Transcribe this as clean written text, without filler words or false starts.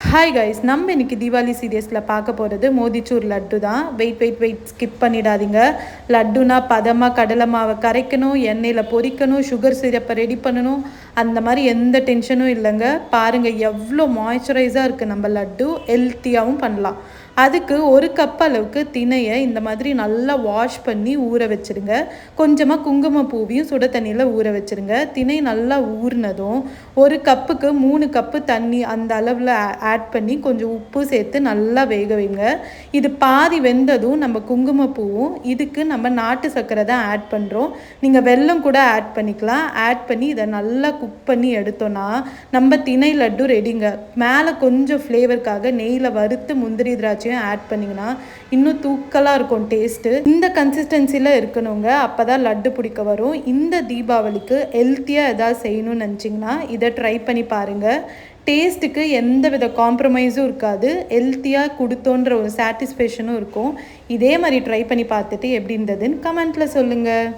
Hi guys, நம்ம இன்னைக்கு தீபாவளி சீரியஸில் பார்க்க போகிறது மோதிச்சூர் லட்டு தான். வெயிட் ஸ்கிப் பண்ணிடாதீங்க. லட்டுனா பதமாக கடலை மாவை கரைக்கணும், எண்ணெயில் பொரிக்கணும், சுகர் சிரப்பை ரெடி பண்ணணும், அந்த மாதிரி எந்த டென்ஷனும் இல்லைங்க. பாருங்கள் எவ்வளோ மாய்ஸ்சரைஸாக இருக்குது நம்ம லட்டு. ஹெல்த்தியாகவும் பண்ணலாம். அதுக்கு ஒரு கப் அளவுக்கு திணையை இந்த மாதிரி நல்லா வாஷ் பண்ணி ஊற வச்சுருங்க. கொஞ்சமாக குங்குமப்பூவையும் சுட தண்ணியில் ஊற வச்சுருங்க. திணை நல்லா ஊறினதும் ஒரு கப்புக்கு 3 கப்பு தண்ணி அந்த அளவில் ஆட் பண்ணி கொஞ்சம் உப்பு சேர்த்து நல்லா வேக வைங்க. இது பாதி வெந்ததும் நம்ம குங்குமப்பூவும் இதுக்கு நம்ம நாட்டு சர்க்கரை தான் ஆட் பண்ணுறோம். நீங்கள் வெல்லம் கூட ஆட் பண்ணிக்கலாம். ஆட் பண்ணி இதை நல்லா குக் பண்ணி எடுத்தோன்னா நம்ம திணை லட்டு ரெடிங்க. மேலே கொஞ்சம் ஃப்ளேவருக்காக நெய்யில் வறுத்து முந்திரி திராட்சை ஆட் பண்ணிங்கன்னா இன்னும் தூக்கலாக இருக்கும் டேஸ்ட்டு. இந்த கன்சிஸ்டன்சியில் இருக்கணுங்க. அப்போ தான் லட்டு பிடிக்க வரும். இந்த தீபாவளிக்கு ஹெல்த்தியாக எதாவது செய்யணும்னு நினச்சிங்கன்னா இதை ட்ரை பண்ணி பாருங்கள். டேஸ்ட்டுக்கு எந்த வித காம்ப்ரமைஸும் இருக்காது. ஹெல்த்தியாக கொடுத்தோன்ற ஒரு சாட்டிஸ்ஃபேக்ஷனும் இருக்கும். இதே மாதிரி ட்ரை பண்ணி பார்த்துட்டு எப்படி இருந்ததுன்னு கமெண்ட்டில் சொல்லுங்கள்.